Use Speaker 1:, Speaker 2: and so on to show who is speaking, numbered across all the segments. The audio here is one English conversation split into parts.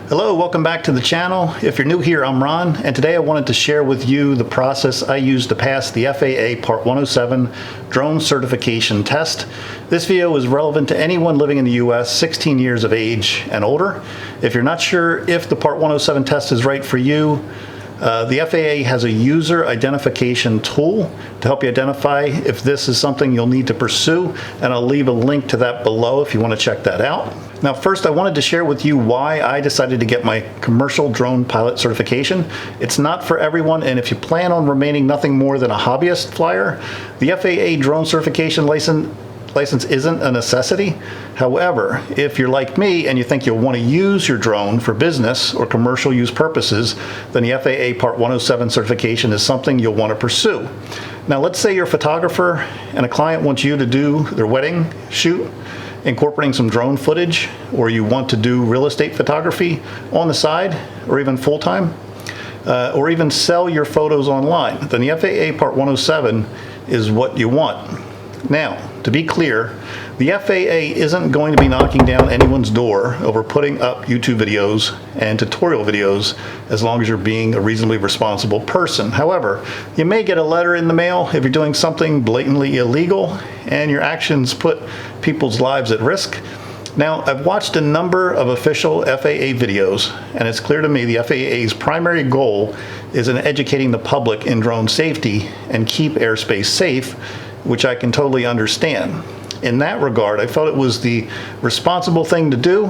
Speaker 1: Hello, welcome back to the channel. If you're new here, I'm Ron, and today I wanted to share with you the process I used to pass the FAA Part 107 drone certification test. This video is relevant to anyone living in the US 16 years of age and older. If you're not sure if the Part 107 test is right for you, the FAA has a user identification tool to help you identify if this is something you'll need to pursue, and I'll leave a link to that below if you want to check that out. Now first, I wanted to share with you why I decided to get my commercial drone pilot certification. It's not for everyone, and if you plan on remaining nothing more than a hobbyist flyer, the FAA drone certification license isn't a necessity. However, if you're like me and you think you'll want to use your drone for business or commercial use purposes, then the FAA Part 107 certification is something you'll want to pursue. Now let's say you're a photographer and a client wants you to do their wedding shoot, incorporating some drone footage, or you want to do real estate photography on the side or even full-time, or even sell your photos online, then the FAA Part 107 is what you want. Now, to be clear, the FAA isn't going to be knocking down anyone's door over putting up YouTube videos and tutorial videos as long as you're being a reasonably responsible person. However, you may get a letter in the mail if you're doing something blatantly illegal and your actions put people's lives at risk. Now, I've watched a number of official FAA videos, and it's clear to me the FAA's primary goal is in educating the public in drone safety and keep airspace safe, which I can totally understand. In that regard, I felt it was the responsible thing to do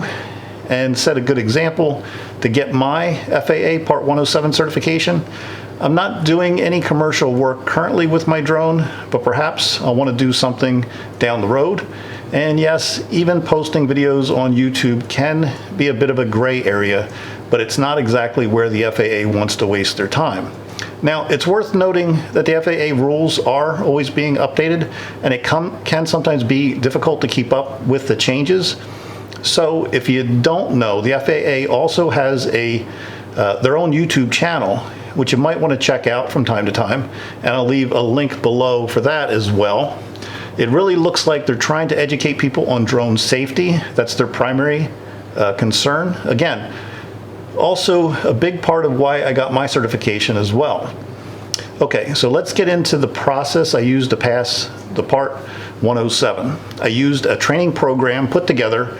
Speaker 1: and set a good example to get my FAA Part 107 certification. I'm not doing any commercial work currently with my drone, but perhaps I'll want to do something down the road. And yes, even posting videos on YouTube can be a bit of a gray area, but it's not exactly where the FAA wants to waste their time. Now, it's worth noting that the FAA rules are always being updated, and it can sometimes be difficult to keep up with the changes. So if you don't know, the FAA also has their own YouTube channel, which you might want to check out from time to time, and I'll leave a link below for that as well. It really looks like they're trying to educate people on drone safety. That's their primary concern. Again, also a big part of why I got my certification as well. Okay, so let's get into the process I used to pass the Part 107. I used a training program put together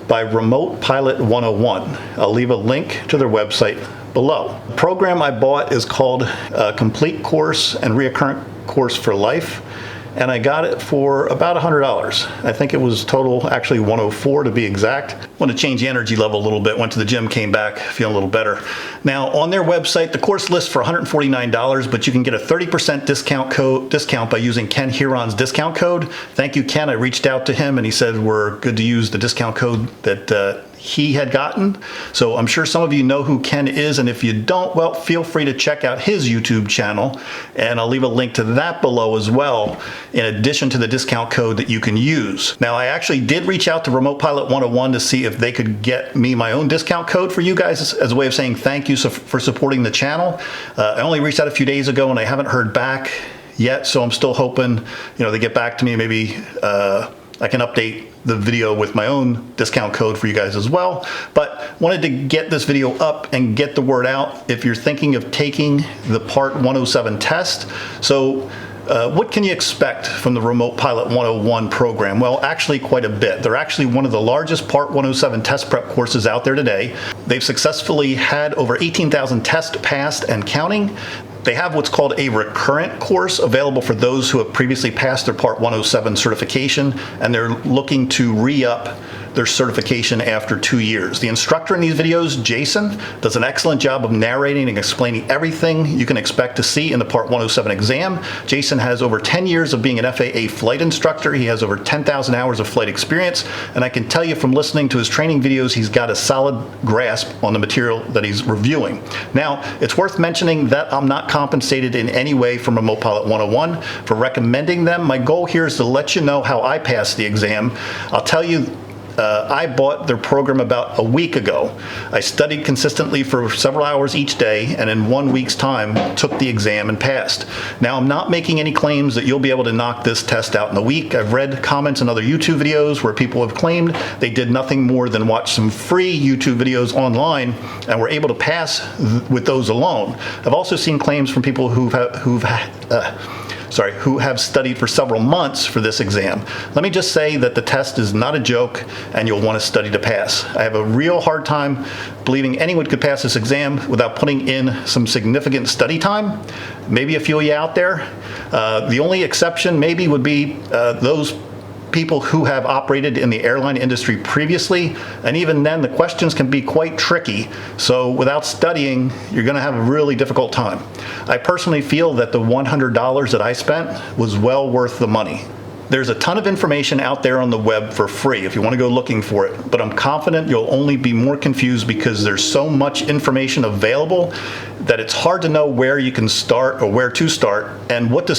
Speaker 1: by REMOTEPILOT-101. I'll leave a link to their website below. The program I bought is called Complete Course and Reoccurrent Course for Life, and I got it for about $100. I think it was total actually $104 to be exact. Want to change the energy level a little bit, went to the gym, came back, feeling a little better. Now on their website, the course lists for $149, but you can get a 30% discount by using Ken Huron's discount code. Thank you, Ken. I reached out to him and he said we're good to use the discount code that he had gotten. So I'm sure some of you know who Ken is, and if you don't, well, feel free to check out his YouTube channel, and I'll leave a link to that below as well, in addition to the discount code that you can use. Now, I actually did reach out to REMOTEPILOT-101 to see if they could get me my own discount code for you guys as a way of saying thank you for supporting the channel. I only reached out a few days ago and I haven't heard back yet, so I'm still hoping, they get back to me. Maybe I can update the video with my own discount code for you guys as well. But wanted to get this video up and get the word out if you're thinking of taking the Part 107 test. So what can you expect from the Remote Pilot 101 program? Well, actually quite a bit. They're actually one of the largest Part 107 test prep courses out there today. They've successfully had over 18,000 tests passed and counting. They have what's called a recurrent course available for those who have previously passed their Part 107 certification, and they're looking to re-up their certification after 2 years. The instructor in these videos, Jason, does an excellent job of narrating and explaining everything you can expect to see in the Part 107 exam. Jason has over 10 years of being an FAA flight instructor. He has over 10,000 hours of flight experience, and I can tell you from listening to his training videos, he's got a solid grasp on the material that he's reviewing. Now, it's worth mentioning that I'm not compensated in any way from Remote Pilot 101 for recommending them. My goal here is to let you know how I passed the exam. I'll tell you I bought their program about a week ago. I studied consistently for several hours each day, and in 1 week's time took the exam and passed. Now, I'm not making any claims that you'll be able to knock this test out in a week. I've read comments in other YouTube videos where people have claimed they did nothing more than watch some free YouTube videos online and were able to pass with those alone. I've also seen claims from people who have studied for several months for this exam. Let me just say that the test is not a joke and you'll want to study to pass. I have a real hard time believing anyone could pass this exam without putting in some significant study time. Maybe a few of you out there. The only exception maybe would be those people who have operated in the airline industry previously, and even then the questions can be quite tricky, so without studying you're going to have a really difficult time. I personally feel that the $100 that I spent was well worth the money. There's a ton of information out there on the web for free if you want to go looking for it, but I'm confident you'll only be more confused because there's so much information available that it's hard to know where you can start or where to start and what's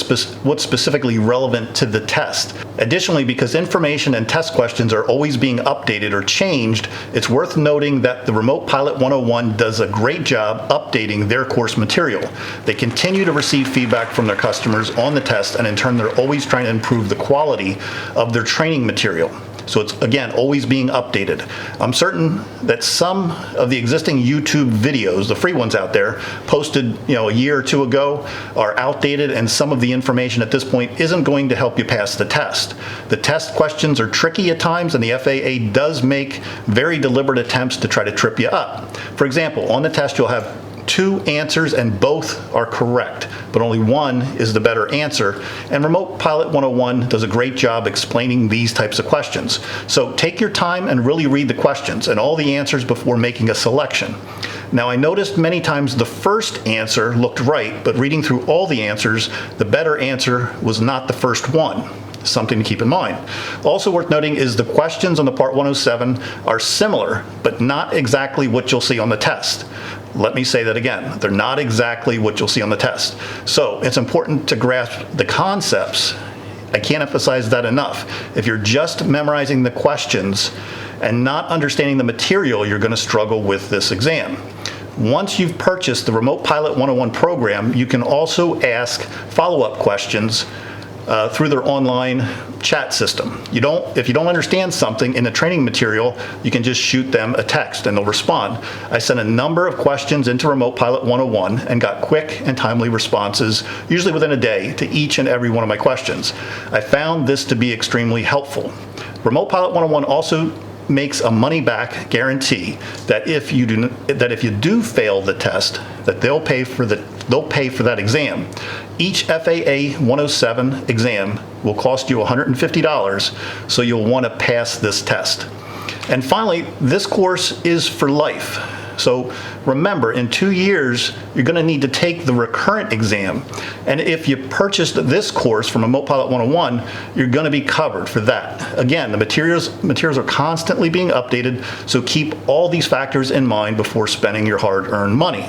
Speaker 1: specifically relevant to the test. Additionally, because information and test questions are always being updated or changed, it's worth noting that the Remote Pilot 101 does a great job updating their course material. They continue to receive feedback from their customers on the test, and in turn they're always trying to improve the quality of their training material. So it's, again, always being updated. I'm certain that some of the existing YouTube videos, the free ones out there, posted a year or two ago, are outdated, and some of the information at this point isn't going to help you pass the test. The test questions are tricky at times, and the FAA does make very deliberate attempts to try to trip you up. For example, on the test you'll have 2 answers and both are correct, but only one is the better answer, and Remote Pilot 101 does a great job explaining these types of questions. So take your time and really read the questions and all the answers before making a selection. Now, I noticed many times the first answer looked right, but reading through all the answers, the better answer was not the first one. Something to keep in mind. Also worth noting is the questions on the Part 107 are similar, but not exactly what you'll see on the test. Let me say that again. They're not exactly what you'll see on the test. So it's important to grasp the concepts. I can't emphasize that enough. If you're just memorizing the questions and not understanding the material, you're going to struggle with this exam. Once you've purchased the Remote Pilot 101 program, you can also ask follow-up questions through their online chat system. If you don't understand something in the training material, you can just shoot them a text and they'll respond. I sent a number of questions into Remote Pilot 101 and got quick and timely responses, usually within a day, to each and every one of my questions. I found this to be extremely helpful. Remote Pilot 101 also makes a money-back guarantee that if you do fail the test, that they'll pay for that exam. Each FAA 107 exam will cost you $150, so you'll want to pass this test. And finally, this course is for life. So remember, in 2 years, you're going to need to take the recurrent exam. And if you purchased this course from Remote Pilot 101, you're going to be covered for that. Again, the materials are constantly being updated, so keep all these factors in mind before spending your hard-earned money.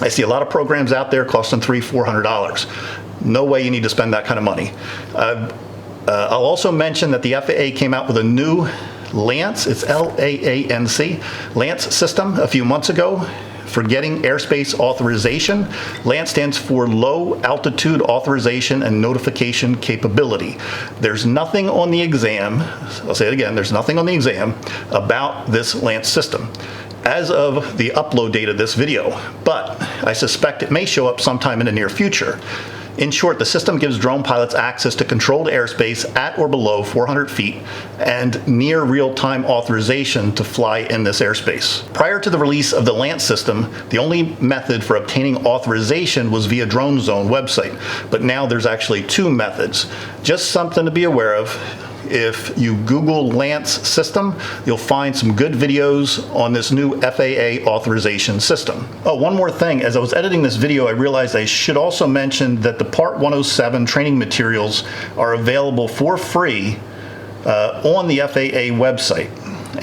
Speaker 1: I see a lot of programs out there costing $300–400. No way you need to spend that kind of money. I'll also mention that the FAA came out with a new LAANC, it's L-A-A-N-C, LAANC system a few months ago for getting airspace authorization. LAANC stands for Low Altitude Authorization and Notification Capability. There's nothing on the exam, I'll say it again, there's nothing on the exam about this LAANC system as of the upload date of this video, but I suspect it may show up sometime in the near future. In short, the system gives drone pilots access to controlled airspace at or below 400 feet and near real-time authorization to fly in this airspace. Prior to the release of the LAANC system, the only method for obtaining authorization was via Drone Zone website, but now there's actually 2 methods. Just something to be aware of. If you Google LAANC system, you'll find some good videos on this new FAA authorization system. Oh, one more thing. As I was editing this video, I realized I should also mention that the Part 107 training materials are available for free on the FAA website.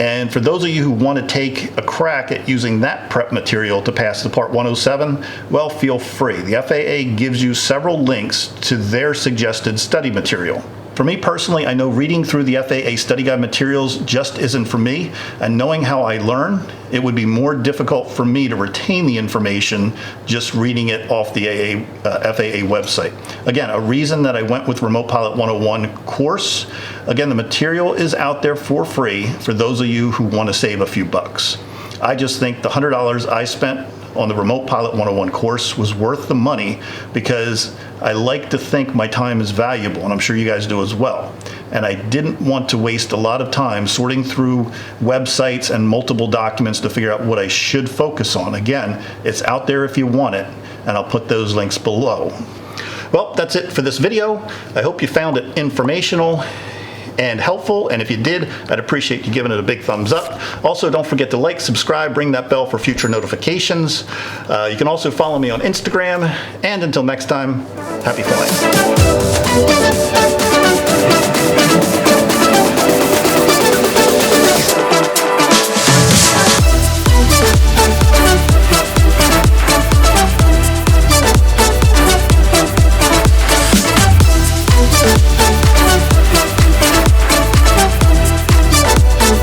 Speaker 1: And for those of you who want to take a crack at using that prep material to pass the Part 107, well, feel free. The FAA gives you several links to their suggested study material. For me personally, I know reading through the FAA study guide materials just isn't for me, and knowing how I learn, it would be more difficult for me to retain the information just reading it off the FAA website. Again, a reason that I went with Remote Pilot 101 course. Again, the material is out there for free for those of you who want to save a few bucks. I just think the $100 I spent on the Remote Pilot 101 course was worth the money because I like to think my time is valuable, and I'm sure you guys do as well. And I didn't want to waste a lot of time sorting through websites and multiple documents to figure out what I should focus on. Again, it's out there if you want it, and I'll put those links below. Well, that's it for this video. I hope you found it informational and helpful, and if you did, I'd appreciate you giving it a big thumbs up. Also, don't forget to like, subscribe, ring that bell for future notifications. You can also follow me on Instagram, and until next time, happy flying.